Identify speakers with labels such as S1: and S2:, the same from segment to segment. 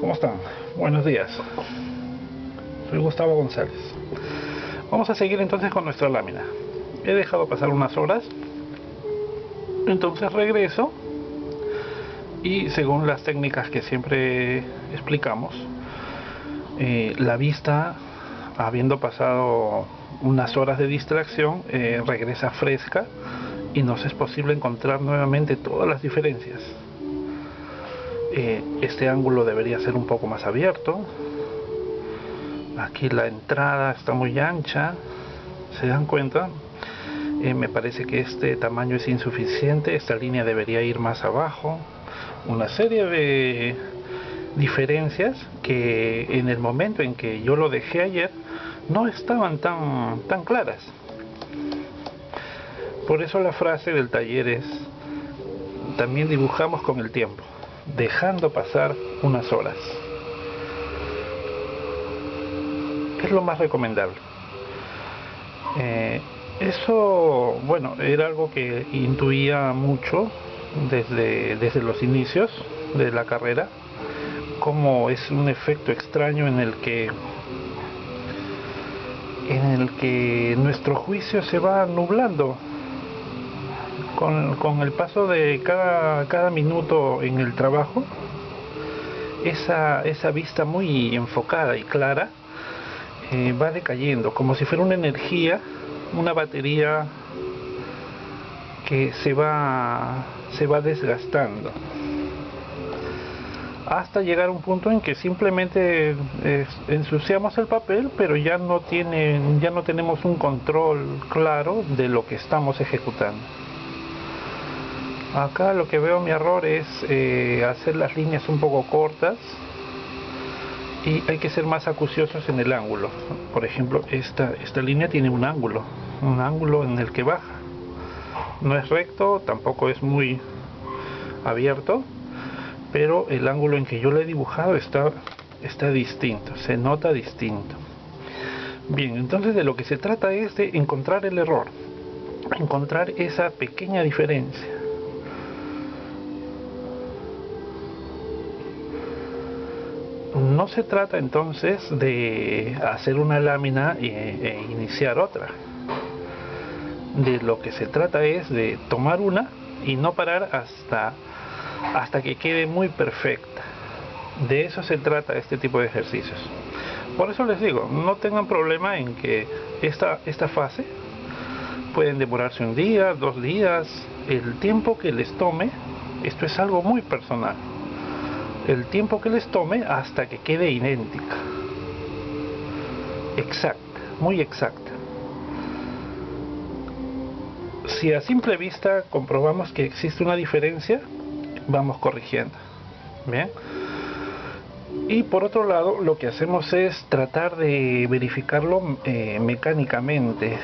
S1: ¿Cómo están? Buenos días. Soy Gustavo González. Vamos a seguir entonces con nuestra lámina. He dejado pasar unas horas, entonces regreso y según las técnicas que siempre explicamos, la vista, habiendo pasado unas horas de distracción, regresa fresca y nos es posible encontrar nuevamente todas las diferencias. Este ángulo debería ser un poco más abierto. Aquí la entrada está muy ancha, ¿se dan cuenta? Me parece que este tamaño es insuficiente, esta línea debería ir más abajo. Una serie de diferencias que en el momento en que yo lo dejé ayer no estaban tan claras. Por eso la frase del taller es: también dibujamos con el tiempo, dejando pasar unas horas. Es lo más recomendable. Eso, bueno, era algo que intuía mucho desde los inicios de la carrera, como es un efecto extraño en el que nuestro juicio se va nublando con el paso de cada minuto en el trabajo. Esa vista muy enfocada y clara va decayendo, como si fuera una energía, una batería que se va desgastando, hasta llegar a un punto en que simplemente ensuciamos el papel, pero ya no tenemos un control claro de lo que estamos ejecutando. Acá lo que veo mi error es hacer las líneas un poco cortas, y hay que ser más acuciosos en el ángulo. Por ejemplo, esta línea tiene un ángulo en el que baja. No es recto, tampoco es muy abierto, pero el ángulo en que yo lo he dibujado está distinto, se nota distinto. Bien, entonces de lo que se trata es de encontrar el error, encontrar esa pequeña diferencia. No se trata entonces de hacer una lámina e iniciar otra. De lo que se trata es de tomar una y no parar hasta que quede muy perfecta. De eso se trata este tipo de ejercicios. Por eso les digo, no tengan problema en que esta fase pueden demorarse un día, 2 días, el tiempo que les tome. Esto es algo muy personal. El tiempo que les tome hasta que quede idéntica, exacta, muy exacta. Si a simple vista comprobamos que existe una diferencia, vamos corrigiendo. Bien. Y por otro lado, lo que hacemos es tratar de verificarlo mecánicamente.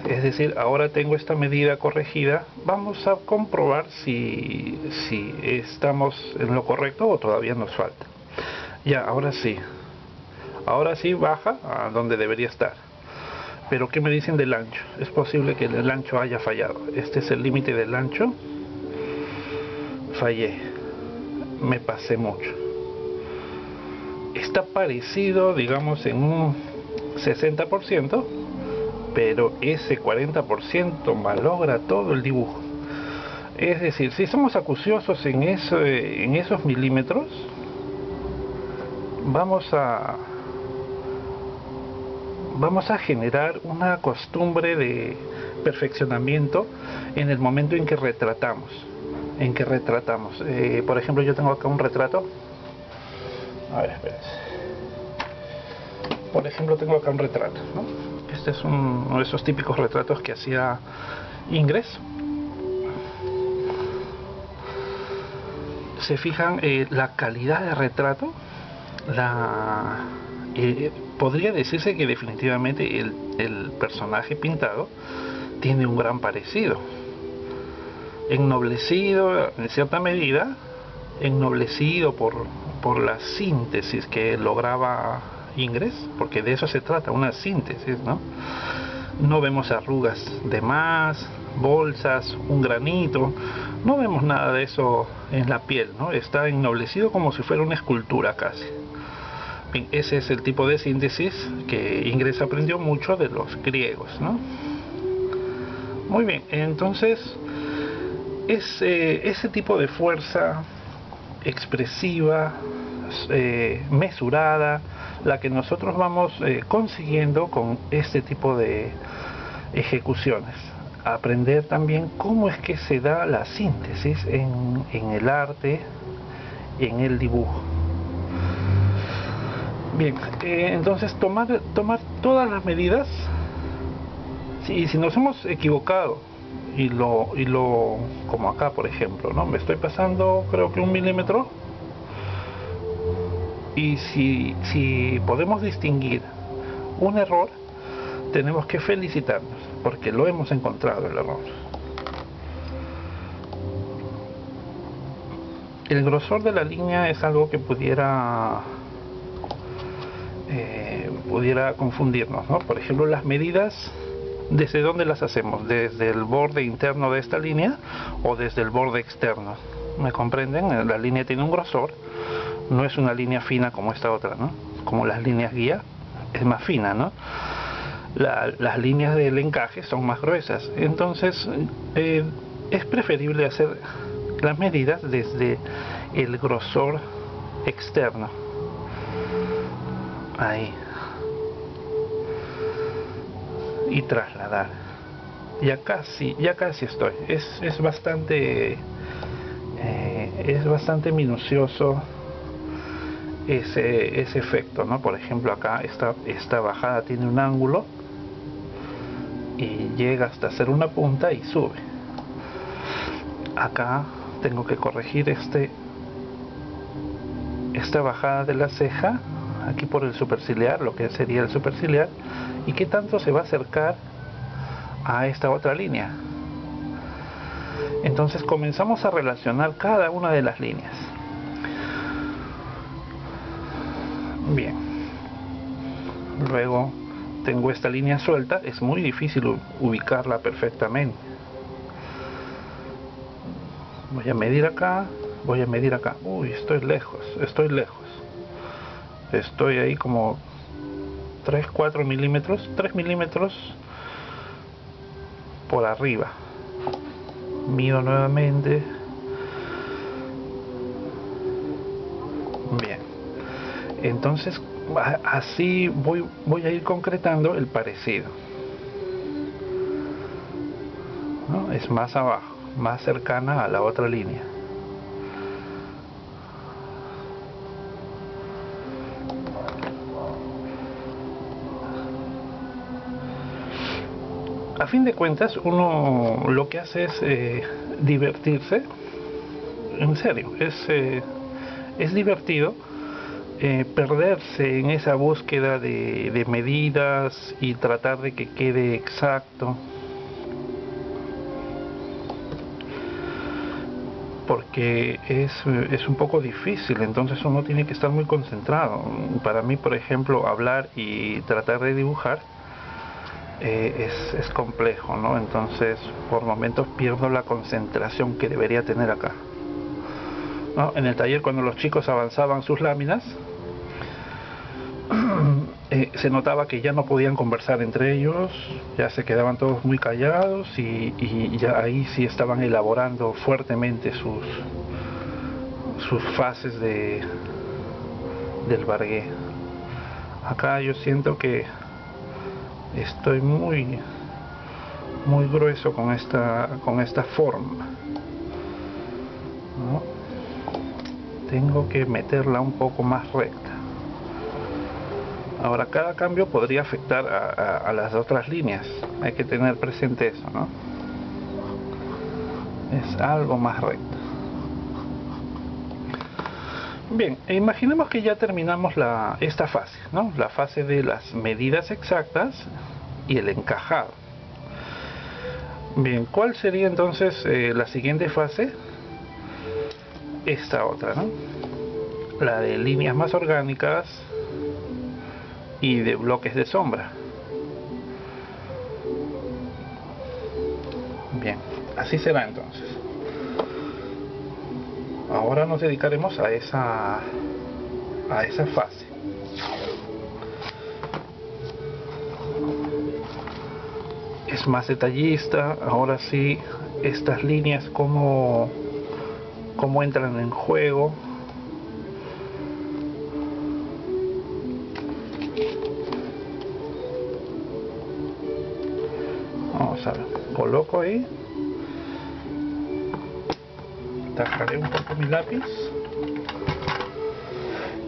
S1: Es decir, ahora tengo esta medida corregida, vamos a comprobar si estamos en lo correcto o todavía nos falta. Ya, ahora sí baja a donde debería estar. Pero ¿qué me dicen del ancho? Es posible que el ancho haya fallado. Este es el límite del ancho. Fallé, me pasé mucho. Está parecido, digamos, en un 60%, pero ese 40% malogra todo el dibujo. Es decir, si somos acuciosos en esos milímetros, vamos a generar una costumbre de perfeccionamiento en el momento en que retratamos. Por ejemplo, yo tengo acá un retrato. A ver, espérense. Por ejemplo, tengo acá un retrato, ¿no? Este es uno de esos típicos retratos que hacía Ingres. Se fijan la calidad de retrato, podría decirse que definitivamente el personaje pintado tiene un gran parecido, ennoblecido en cierta medida, ennoblecido por la síntesis que lograba Ingres, porque de eso se trata, una síntesis, ¿no? No vemos arrugas de más, bolsas, un granito, no vemos nada de eso en la piel, ¿no? Está ennoblecido como si fuera una escultura casi. Bien, ese es el tipo de síntesis que Ingres aprendió mucho de los griegos, ¿no? Muy bien, entonces es ese tipo de fuerza expresiva, mesurada, la que nosotros vamos consiguiendo con este tipo de ejecuciones. Aprender también cómo es que se da la síntesis en el arte, en el dibujo. Bien, entonces tomar todas las medidas. Si nos hemos equivocado y lo como acá por ejemplo, ¿no? Me estoy pasando creo que 1 milímetro, y si podemos distinguir un error, tenemos que felicitarnos porque lo hemos encontrado el error. El grosor de la línea es algo que pudiera confundirnos, ¿no? Por ejemplo, las medidas, ¿desde dónde las hacemos? ¿Desde el borde interno de esta línea o desde el borde externo? ¿Me comprenden? La línea tiene un grosor, no es una línea fina como esta otra, ¿no? Como las líneas guía, es más fina, ¿no? Las líneas del encaje son más gruesas. Entonces, es preferible hacer las medidas desde el grosor externo. Ahí. Y trasladar. Ya casi estoy. Es bastante minucioso ese efecto, ¿no? Por ejemplo, acá esta bajada tiene un ángulo y llega hasta hacer una punta y sube. Acá tengo que corregir esta bajada de la ceja aquí por el superciliar, lo que sería el superciliar, y qué tanto se va a acercar a esta otra línea. Entonces comenzamos a relacionar cada una de las líneas. Bien, luego tengo esta línea suelta, es muy difícil ubicarla perfectamente. Voy a medir acá, voy a medir acá. Uy, estoy lejos. Estoy ahí como 3-4 milímetros, 3 milímetros por arriba. Mido nuevamente. Bien, entonces así voy a ir concretando el parecido, ¿no? Es más abajo, más cercana a la otra línea. A fin de cuentas, uno lo que hace es divertirse. En serio, es divertido perderse en esa búsqueda de medidas y tratar de que quede exacto, porque es un poco difícil. Entonces uno tiene que estar muy concentrado. Para mí, por ejemplo, hablar y tratar de dibujar es complejo, ¿no? Entonces por momentos pierdo la concentración que debería tener acá, ¿no? En el taller, cuando los chicos avanzaban sus láminas, se notaba que ya no podían conversar entre ellos, ya se quedaban todos muy callados y ya ahí sí estaban elaborando fuertemente sus fases del bargué. Acá yo siento que estoy muy grueso con esta forma, ¿no? Tengo que meterla un poco más recta. Ahora, cada cambio podría afectar a las otras líneas. Hay que tener presente eso, ¿no? Es algo más recto. Bien, imaginemos que ya terminamos esta fase, ¿no? La fase de las medidas exactas y el encajado. Bien, ¿cuál sería entonces la siguiente fase? Esta otra, ¿no? La de líneas más orgánicas y de bloques de sombra. Bien, así será entonces. ahora nos dedicaremos a esa fase. Es más detallista, ahora sí, estas líneas cómo entran en juego. Vamos a ver, coloco ahí, tajaré un poco mi lápiz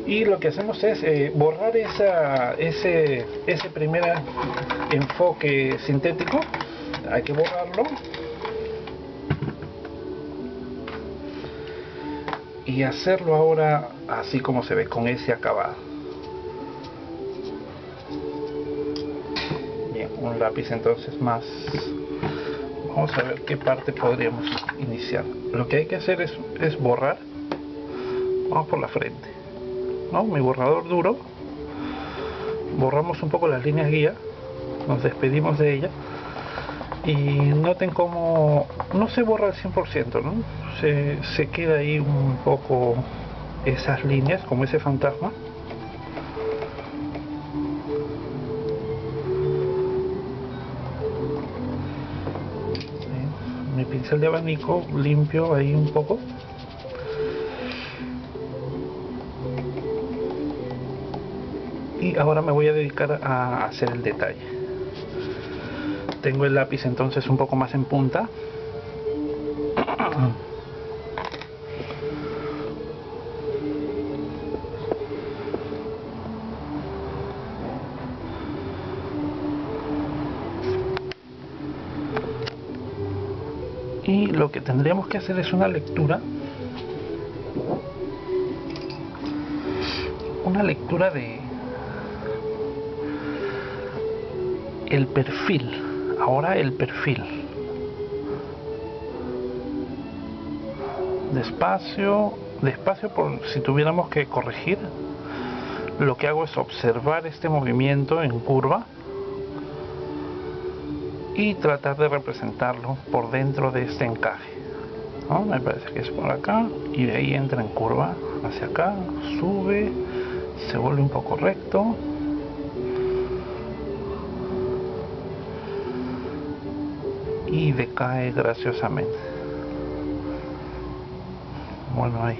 S1: y lo que hacemos es borrar ese primer enfoque sintético. Hay que borrarlo y hacerlo ahora así como se ve, con ese acabado. Bien, un lápiz entonces más. Vamos a ver qué parte podríamos iniciar. Lo que hay que hacer es borrar. Vamos por la frente, ¿no? Mi borrador duro. Borramos un poco las líneas guía, nos despedimos de ella y noten cómo no se borra al 100%, ¿no? Se queda ahí un poco esas líneas, como ese fantasma. Mi pincel de abanico limpio ahí un poco. Y ahora me voy a dedicar a hacer el detalle. Tengo el lápiz entonces un poco más en punta. Y lo que tendríamos que hacer es una lectura de el perfil. Ahora el perfil. Despacio, por si tuviéramos que corregir. Lo que hago es observar este movimiento en curva y tratar de representarlo por dentro de este encaje, ¿no? Me parece que es por acá y de ahí entra en curva hacia acá, sube, se vuelve un poco recto y decae graciosamente. Bueno, ahí.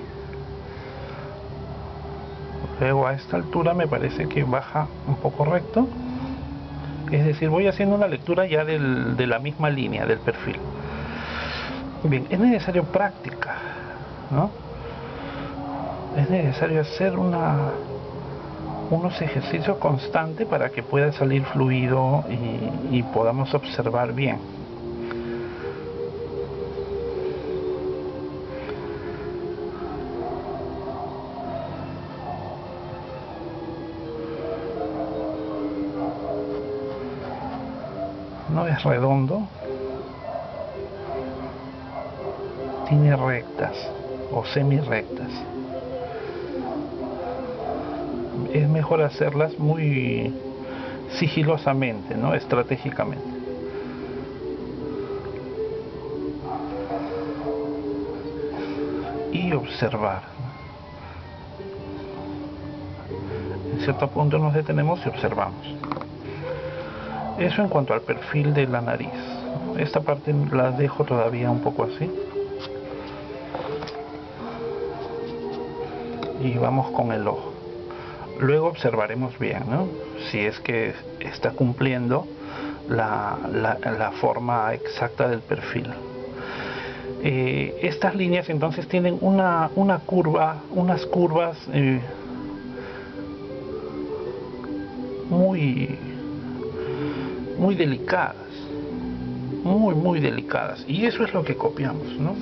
S1: Luego a esta altura me parece que baja un poco recto. Es decir, voy haciendo una lectura ya de la misma línea del perfil. Bien, es necesario práctica, ¿no? Es necesario hacer unos ejercicios constantes para que pueda salir fluido y podamos observar bien. No es redondo, tiene rectas o semi-rectas. Es mejor hacerlas muy sigilosamente, ¿no? Estratégicamente. Y observar. En cierto punto nos detenemos y observamos. Eso en cuanto al perfil de la nariz. Esta parte la dejo todavía un poco así. Y vamos con el ojo. Luego observaremos bien, ¿no? Si es que está cumpliendo la forma exacta del perfil. Estas líneas entonces tienen unas curvas muy delicadas, muy delicadas, y eso es lo que copiamos, ¿no?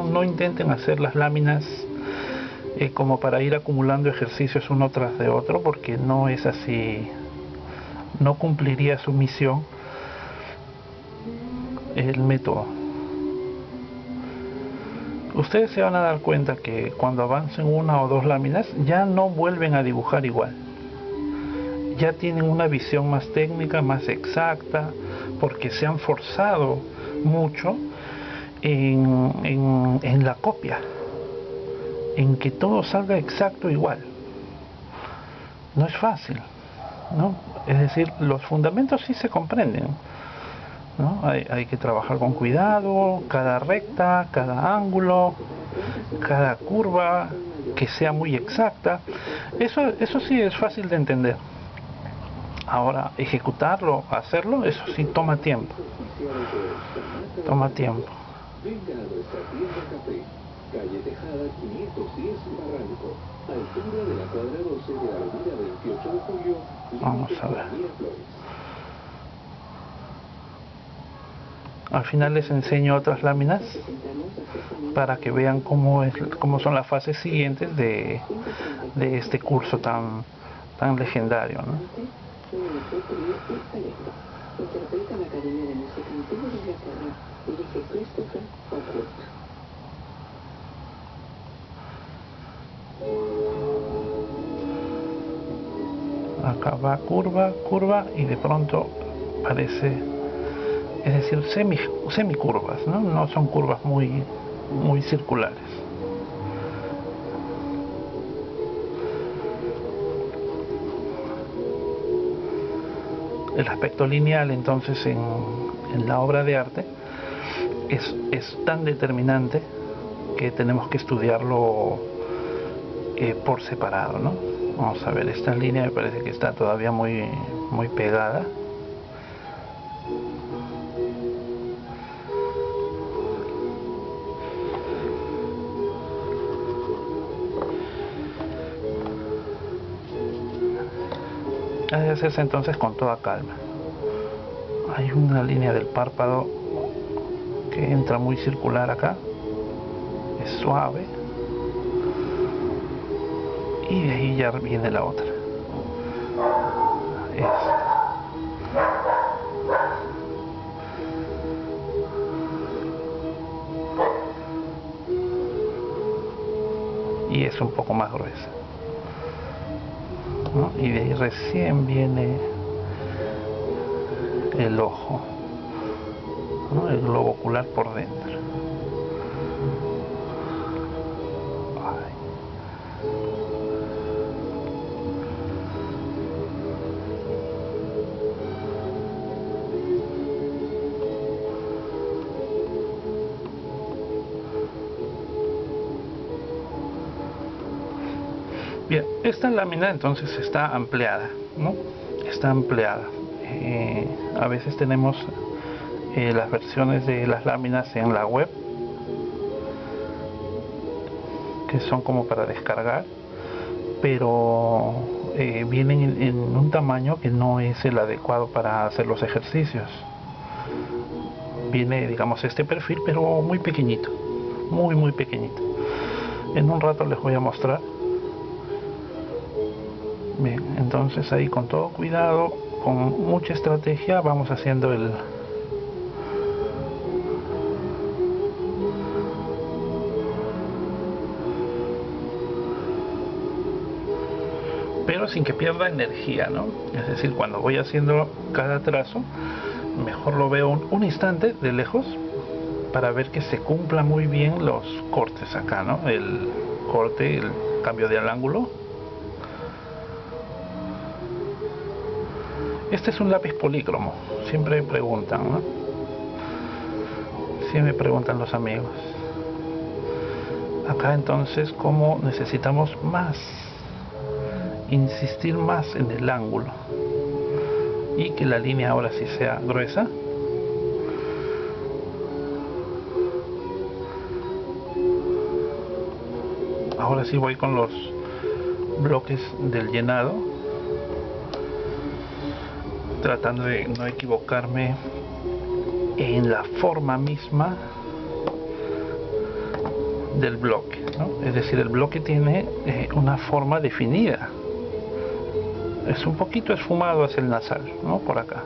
S1: No intenten hacer las láminas como para ir acumulando ejercicios uno tras de otro, porque no es así, no cumpliría su misión el método. Ustedes se van a dar cuenta que cuando avancen una o dos láminas ya no vuelven a dibujar igual, ya tienen una visión más técnica, más exacta, porque se han forzado mucho en la copia. en que todo salga exacto igual. No es fácil, ¿no? Es decir, los fundamentos sí se comprenden, ¿no? Hay que trabajar con cuidado, cada recta, cada ángulo, cada curva, que sea muy exacta. Eso sí es fácil de entender. Ahora, ejecutarlo, hacerlo, eso sí toma tiempo. Toma tiempo.
S2: Venga a nuestra tienda Café, calle Tejada 510 Barranco, altura de la cuadra 12 de la avenida 28 de julio,
S1: Vamos a ver.
S2: Miraflores.
S1: Al final les enseño otras láminas para que vean cómo son las fases siguientes de este curso tan legendario, ¿no?
S3: Interpreta la Academia de Música Antigua de Inglaterra, dirige Christopher Hawkwood.
S1: Acá va curva, curva y de pronto parece, es decir, semicurvas, ¿no? No son curvas muy circulares. El aspecto lineal entonces en la obra de arte es tan determinante que tenemos que estudiarlo por separado, ¿no? Vamos a ver, esta línea me parece que está todavía muy pegada. Ha de hacerse entonces con toda calma. Hay una línea del párpado que entra muy circular acá, es suave, y de ahí ya viene la otra. Y es un poco más gruesa, ¿no? Y de ahí recién viene el ojo, ¿no? El globo ocular por dentro. Bien, esta lámina entonces está ampliada, ¿no? Está ampliada. A veces tenemos las versiones de las láminas en la web, que son como para descargar, pero vienen en un tamaño que no es el adecuado para hacer los ejercicios. Viene, digamos, este perfil, pero muy pequeñito, muy pequeñito. En un rato les voy a mostrar. Bien, entonces ahí con todo cuidado, con mucha estrategia, vamos haciendo pero sin que pierda energía, ¿no? Es decir, cuando voy haciendo cada trazo, mejor lo veo un instante de lejos para ver que se cumpla muy bien los cortes acá, ¿no? El corte, el cambio del ángulo. Este es un lápiz polícromo, siempre me preguntan, ¿no? Siempre me preguntan los amigos. Acá entonces, como necesitamos insistir más en el ángulo y que la línea ahora sí sea gruesa. Ahora sí voy con los bloques del llenado, tratando de no equivocarme en la forma misma del bloque, ¿no? Es decir, el bloque tiene una forma definida. Es un poquito esfumado hacia el nasal, ¿no? Por acá,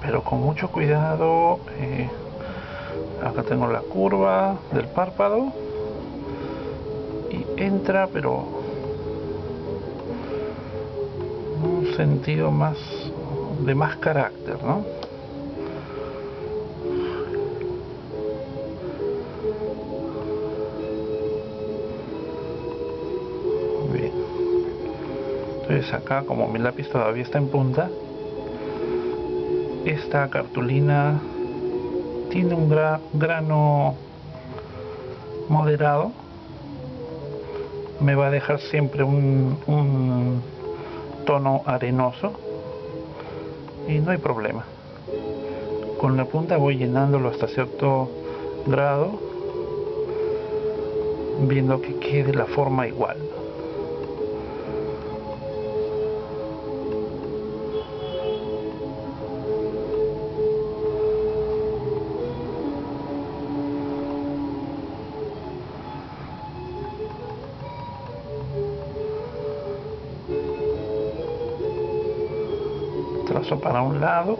S1: pero con mucho cuidado. Acá tengo la curva del párpado y entra, pero un sentido de más carácter, ¿no? Bien, entonces acá, como mi lápiz todavía está en punta, esta cartulina tiene un grano moderado, me va a dejar siempre un tono arenoso y no hay problema. Con la punta voy llenándolo hasta cierto grado, viendo que quede la forma igual. Trazo para un lado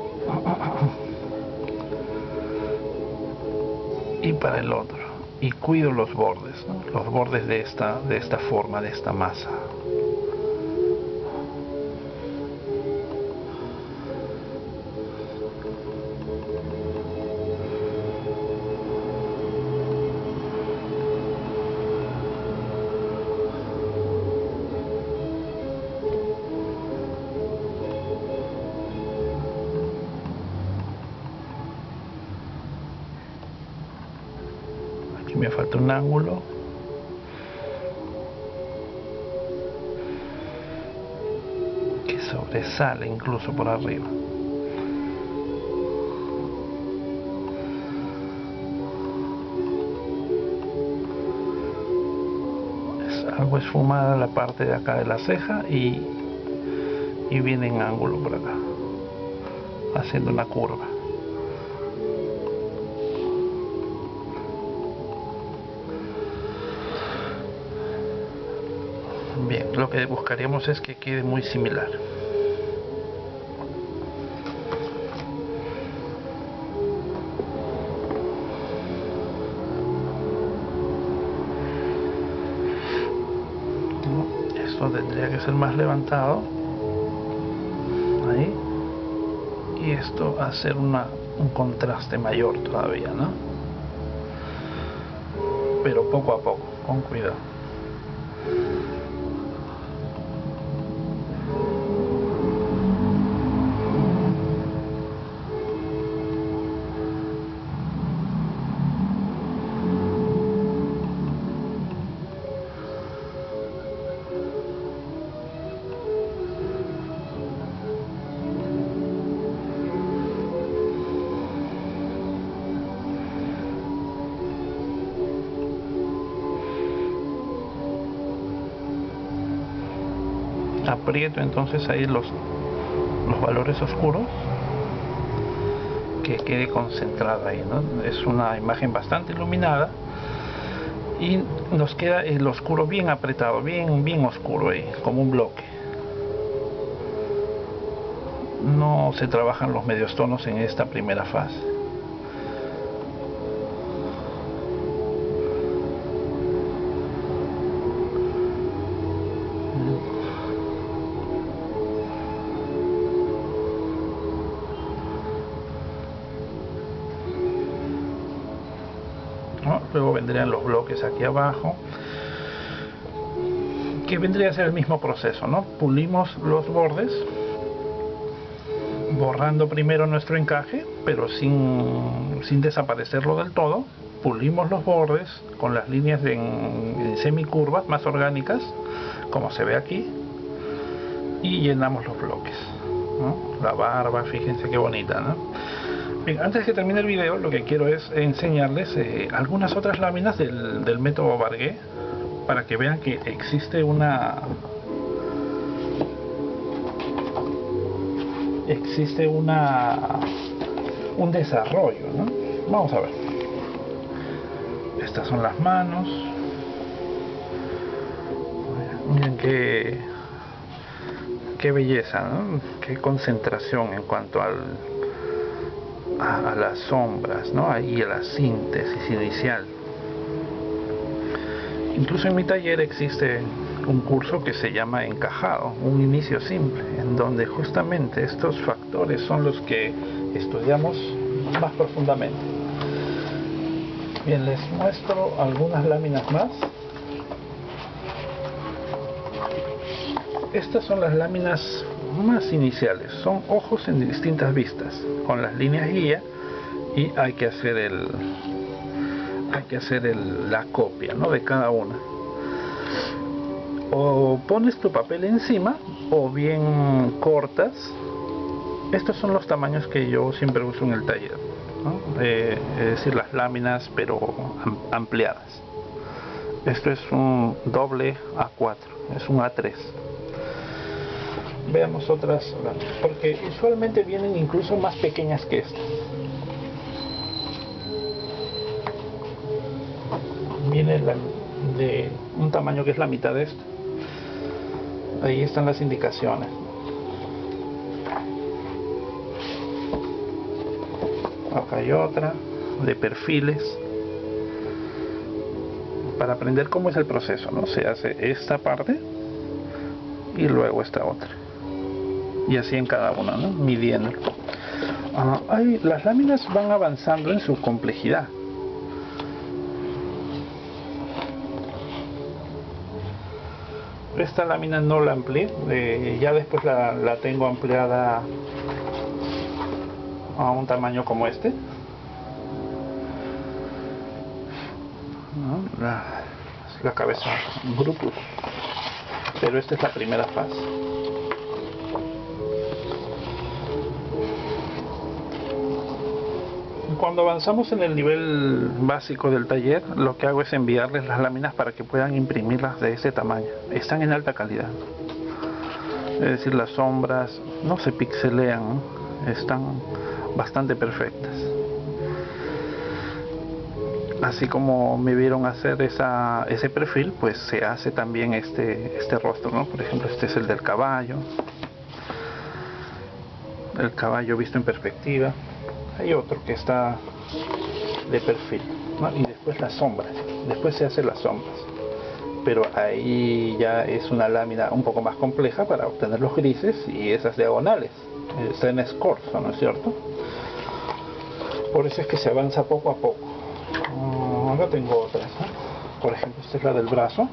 S1: y para el otro, y cuido los bordes, ¿no? Los bordes de esta forma, de esta masa. Aquí me falta un ángulo. Que sobresale incluso por arriba. Es algo esfumada la parte de acá de la ceja y viene en ángulo por acá, haciendo una curva. Bien, lo que buscaríamos es que quede muy similar. Esto tendría que ser más levantado. Ahí. Y esto hacer un contraste mayor todavía, ¿no? Pero poco a poco, con cuidado. Aprieto entonces ahí los valores oscuros, que quede concentrado ahí, ¿no? Es una imagen bastante iluminada y nos queda el oscuro bien apretado, bien oscuro ahí, como un bloque. No se trabajan los medios tonos en esta primera fase. Luego vendrían los bloques aquí abajo, que vendría a ser el mismo proceso, ¿no? Pulimos los bordes, borrando primero nuestro encaje, pero sin desaparecerlo del todo. Pulimos los bordes con las líneas en semicurvas más orgánicas, como se ve aquí, y llenamos los bloques, ¿no? La barba, fíjense qué bonita, ¿no? Bien, antes que termine el video, lo que quiero es enseñarles algunas otras láminas del método Barguet, para que vean que existe un desarrollo, ¿no? Vamos a ver. Estas son las manos. Miren qué belleza, ¿no? Qué concentración en cuanto a las sombras, ¿no? Ahí a la síntesis inicial. Incluso en mi taller existe un curso que se llama Encajado, un inicio simple, en donde justamente estos factores son los que estudiamos más profundamente. Bien, les muestro algunas láminas más. Estas son las láminas más iniciales, son ojos en distintas vistas, con las líneas guía, y hay que hacer la copia, ¿no?, de cada una. O pones tu papel encima o bien cortas. Estos son los tamaños que yo siempre uso en el taller, ¿no? Es decir, las láminas pero ampliadas. Esto es un doble A4, es un A3. Veamos otras láminas, porque usualmente vienen incluso más pequeñas que estas. Viene de un tamaño que es la mitad de esto. Ahí están las indicaciones. Acá hay otra de perfiles, para aprender cómo es el proceso, ¿no? Se hace esta parte y luego esta otra, y así en cada una, ¿no?, midiendo. Las láminas van avanzando en su complejidad. Esta lámina no la amplié, ya después la tengo ampliada a un tamaño como este, ¿no? La cabeza Brutus, pero esta es la primera fase. Cuando avanzamos en el nivel básico del taller, lo que hago es enviarles las láminas para que puedan imprimirlas de ese tamaño. Están en alta calidad, es decir, las sombras no se pixelean, ¿no?, están bastante perfectas. Así como me vieron hacer ese perfil, pues se hace también este rostro, ¿no? Por ejemplo, este es el del caballo, el caballo visto en perspectiva. Hay otro que está de perfil, ¿no? Y después las sombras, después se hacen las sombras, pero ahí ya es una lámina un poco más compleja para obtener los grises y esas diagonales. Está en escorzo, ¿no es cierto? Por eso es que se avanza poco a poco. Ahora tengo otras, ¿no? Por ejemplo, esta es la del brazo.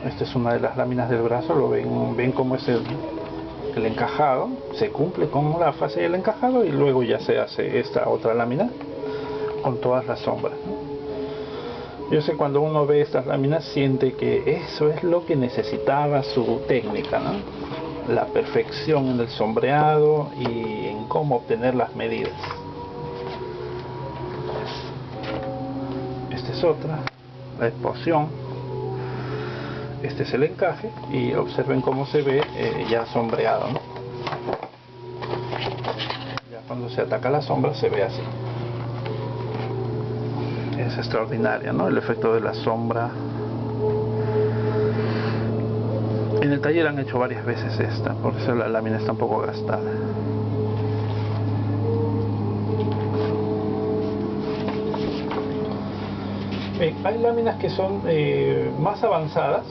S1: Esta es una de las láminas del brazo. Lo ven cómo es el encajado. Se cumple con la fase del encajado y luego ya se hace esta otra lámina con todas las sombras, ¿no? Yo sé, cuando uno ve estas láminas siente que eso es lo que necesitaba su técnica, ¿no? La perfección en el sombreado y en cómo obtener las medidas. Esta es otra, la exposición. Este es el encaje y observen cómo se ve ya sombreado, ¿no? Ya cuando se ataca la sombra se ve así. Es extraordinaria, ¿no?, el efecto de la sombra. En el taller han hecho varias veces esta, por eso la lámina está un poco gastada. Bien, hay láminas que son más avanzadas.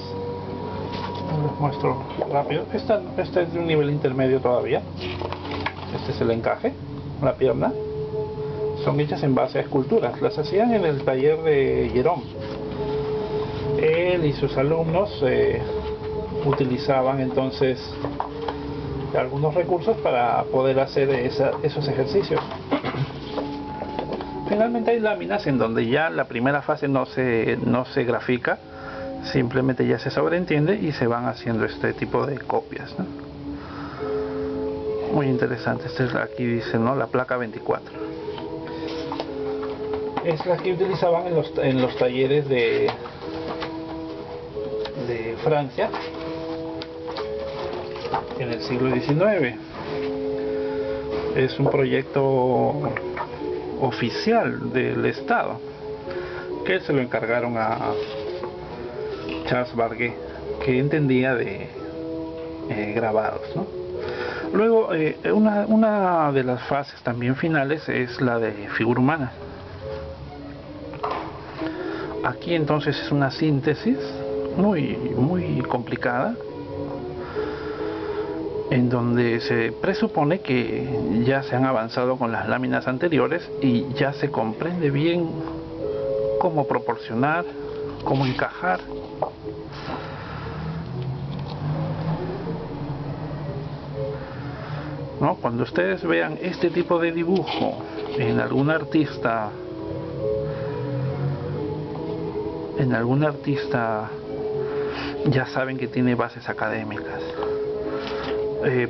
S1: Les muestro rápido. Esta es de un nivel intermedio todavía. Este es el encaje, la pierna. Son hechas en base a esculturas. Las hacían en el taller de Jerome. Él y sus alumnos utilizaban entonces algunos recursos para poder hacer esos ejercicios. Finalmente hay láminas en donde ya la primera fase no se grafica, simplemente ya se sobreentiende y se van haciendo este tipo de copias, ¿no? Muy interesante. Aquí dice, ¿no?, la placa 24. Es la que utilizaban en los talleres de Francia en el siglo XIX. Es un proyecto oficial del Estado que se lo encargaron a Charles Barguet, que entendía de grabados, ¿no? Luego una de las fases también finales es la de figura humana. Aquí entonces es una síntesis muy complicada, en donde se presupone que ya se han avanzado con las láminas anteriores y ya se comprende bien cómo proporcionar, cómo encajar ¿no? Cuando ustedes vean este tipo de dibujo en algún artista, ya saben que tiene bases académicas.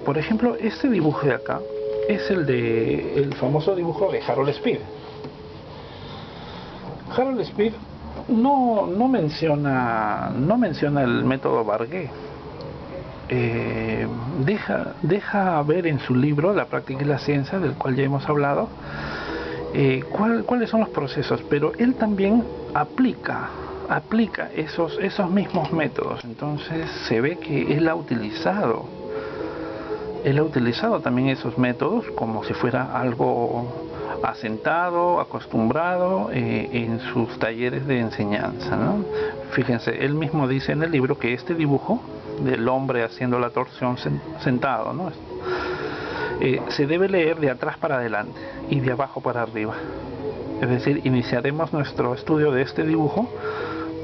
S1: Por ejemplo, este dibujo de acá es el famoso dibujo de Harold Speed. Harold Speed no menciona el método Barguet. Deja ver en su libro La práctica y la ciencia, del cual ya hemos hablado, cuáles son los procesos, pero él también aplica esos mismos métodos. Entonces se ve que él ha utilizado también esos métodos como si fuera algo asentado, acostumbrado en sus talleres de enseñanza, ¿no? Fíjense, él mismo dice en el libro que este dibujo del hombre haciendo la torsión sentado, ¿no? Se debe leer de atrás para adelante y de abajo para arriba. Es decir, iniciaremos nuestro estudio de este dibujo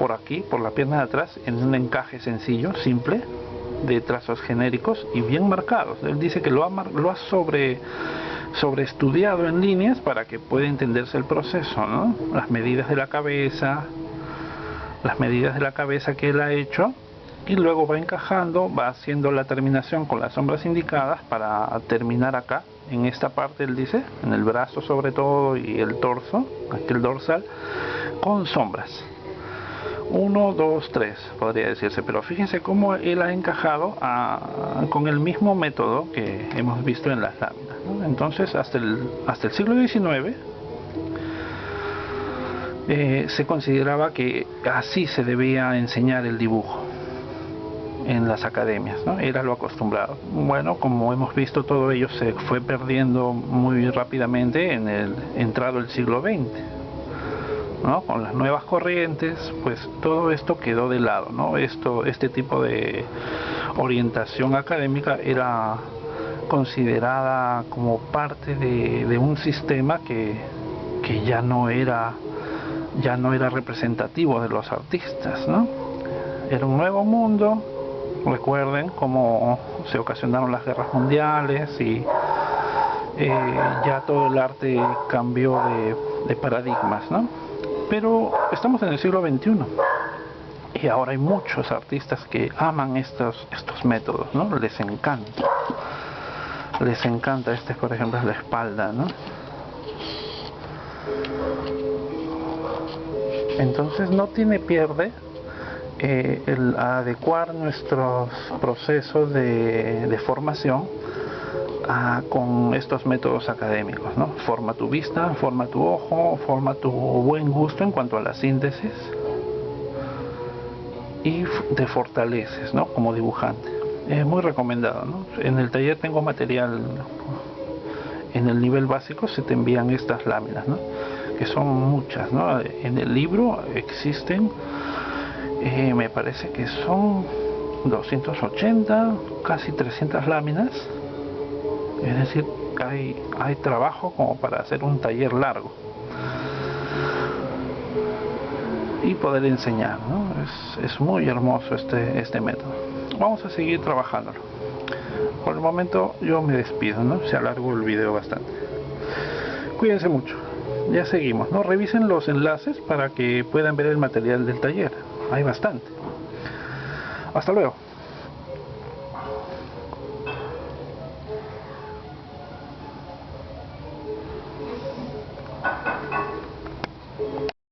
S1: por aquí, por la pierna de atrás, en un encaje sencillo, simple, de trazos genéricos y bien marcados. Él dice que lo ha sobreestudiado en líneas para que pueda entenderse el proceso, ¿no? Las medidas de la cabeza que él ha hecho, y luego va encajando, va haciendo la terminación con las sombras indicadas para terminar acá, en esta parte, él dice, en el brazo sobre todo y el torso, aquí el dorsal, con sombras. 1, 2, 3 podría decirse, pero fíjense cómo él ha encajado con el mismo método que hemos visto en las láminas, ¿no? Entonces hasta el siglo XIX se consideraba que así se debía enseñar el dibujo en las academias, ¿no? Era lo acostumbrado. Bueno, como hemos visto, todo ello se fue perdiendo muy rápidamente en el entrado el siglo XX, ¿no? Con las nuevas corrientes, pues todo esto quedó de lado, ¿no? Este tipo de orientación académica era considerada como parte de un sistema que ya no era representativo de los artistas, ¿no? Era un nuevo mundo. Recuerden cómo se ocasionaron las guerras mundiales y ya todo el arte cambió de paradigmas, ¿no? Pero estamos en el siglo XXI y ahora hay muchos artistas que aman estos métodos, ¿no? Les encanta. Este, por ejemplo, es la espalda, ¿no? Entonces no tiene pierde el adecuar nuestros procesos de formación con estos métodos académicos, ¿no? Forma tu vista, forma tu ojo, forma tu buen gusto en cuanto a la síntesis y te fortaleces, ¿no? Como dibujante. Es muy recomendado, ¿no? En el taller tengo material, en el nivel básico se te envían estas láminas, ¿no? Que son muchas, ¿no? En el libro existen, me parece que son 280, casi 300 láminas. Es decir, hay trabajo como para hacer un taller largo y poder enseñar, ¿no? Es muy hermoso este método. Vamos a seguir trabajándolo. Por el momento yo me despido, ¿no? Se alargó el video bastante. Cuídense mucho. Ya seguimos, ¿no? Revisen los enlaces para que puedan ver el material del taller. Hay bastante. Hasta luego.